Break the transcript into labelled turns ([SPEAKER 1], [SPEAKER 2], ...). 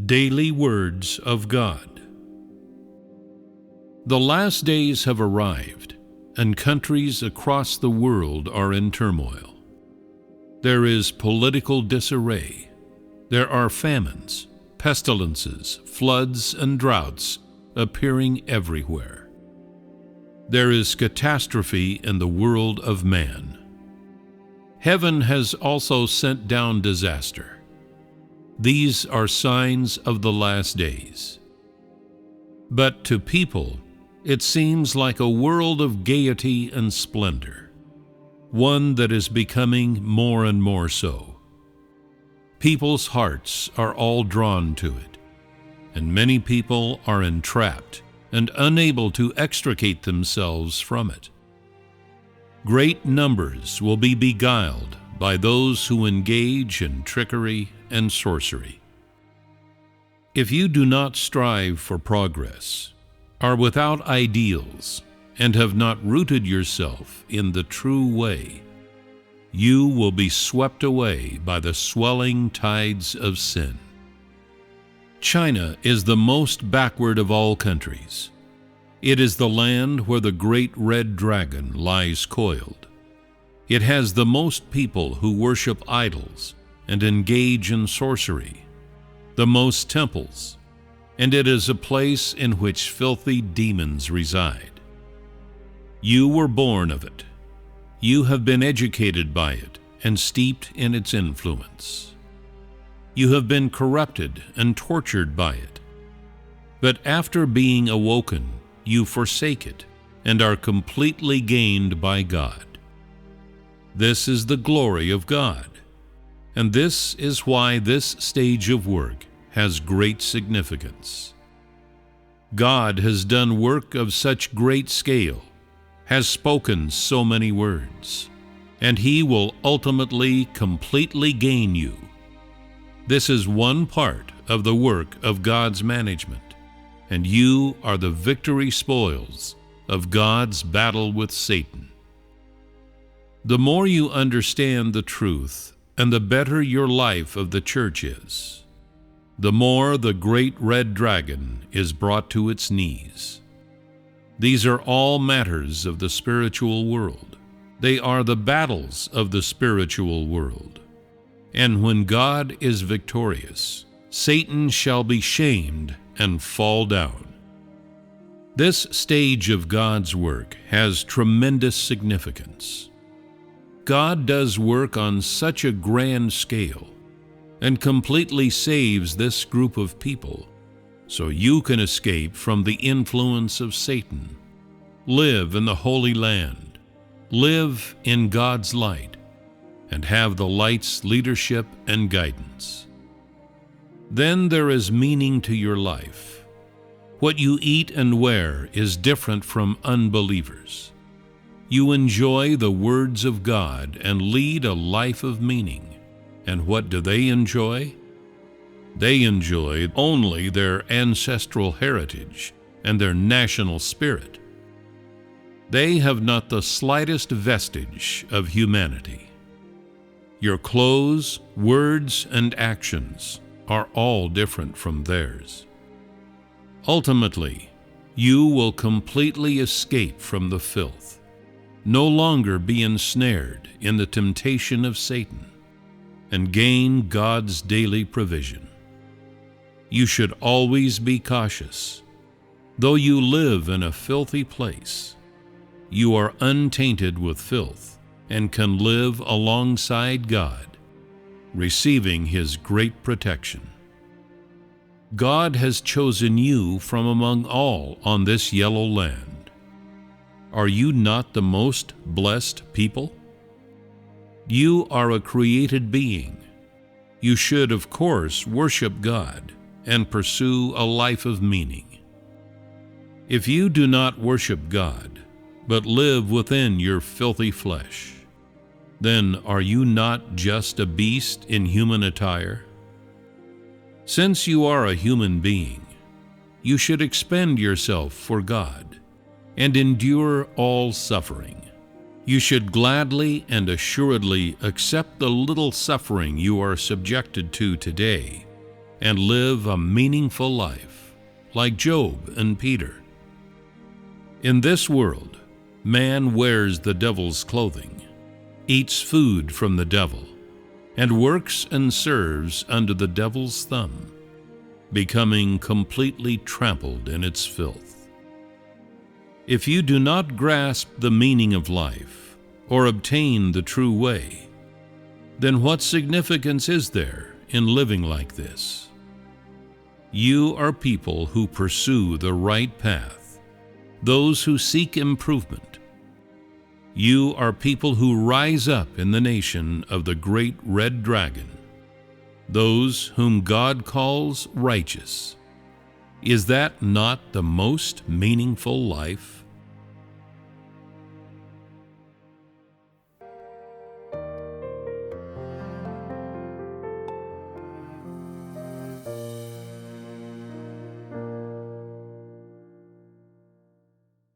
[SPEAKER 1] Daily Words of God. The last days have arrived, and countries across the world are in turmoil. There is political disarray. There are famines, pestilences, floods, and droughts appearing everywhere. There is catastrophe in the world of man. Heaven has also sent down disaster. These are signs of the last days. But to people, it seems like a world of gaiety and splendor, one that is becoming more and more so. People's hearts are all drawn to it, and many people are entrapped and unable to extricate themselves from it. Great numbers will be beguiled by those who engage in trickery and sorcery. If you do not strive for progress, are without ideals, and have not rooted yourself in the true way, you will be swept away by the swelling tides of sin. China is the most backward of all countries. It is the land where the great red dragon lies coiled. It has the most people who worship idols and engage in sorcery, the most temples, and it is a place in which filthy demons reside. You were born of it. You have been educated by it and steeped in its influence. You have been corrupted and tortured by it. But after being awoken, you forsake it and are completely gained by God. This is the glory of God, and this is why this stage of work has great significance. God has done work of such great scale, has spoken so many words, and He will ultimately completely gain you. This is one part of the work of God's management, and you are the victory spoils of God's battle with Satan. The more you understand the truth, and the better your life of the church is, the more the great red dragon is brought to its knees. These are all matters of the spiritual world. They are the battles of the spiritual world. And when God is victorious, Satan shall be shamed and fall down. This stage of God's work has tremendous significance. God does work on such a grand scale and completely saves this group of people, so you can escape from the influence of Satan, live in the Holy Land, live in God's light, and have the light's leadership and guidance. Then there is meaning to your life. What you eat and wear is different from unbelievers. You enjoy the words of God and lead a life of meaning. And what do they enjoy? They enjoy only their ancestral heritage and their national spirit. They have not the slightest vestige of humanity. Your clothes, words, and actions are all different from theirs. Ultimately, you will completely escape from the filth, no longer be ensnared in the temptation of Satan, and gain God's daily provision. You should always be cautious. Though you live in a filthy place, you are untainted with filth and can live alongside God, receiving His great protection. God has chosen you from among all on this yellow land. Are you not the most blessed people? You are a created being. You should, of course, worship God and pursue a life of meaning. If you do not worship God, but live within your filthy flesh, then are you not just a beast in human attire? Since you are a human being, you should expend yourself for God and endure all suffering. You should gladly and assuredly accept the little suffering you are subjected to today, and live a meaningful life, like Job and Peter. In this world, man wears the devil's clothing, eats food from the devil, and works and serves under the devil's thumb, becoming completely trampled in its filth. If you do not grasp the meaning of life or obtain the true way, then what significance is there in living like this? You are people who pursue the right path, those who seek improvement. You are people who rise up in the nation of the great red dragon, those whom God calls righteous. Is that not the most meaningful life?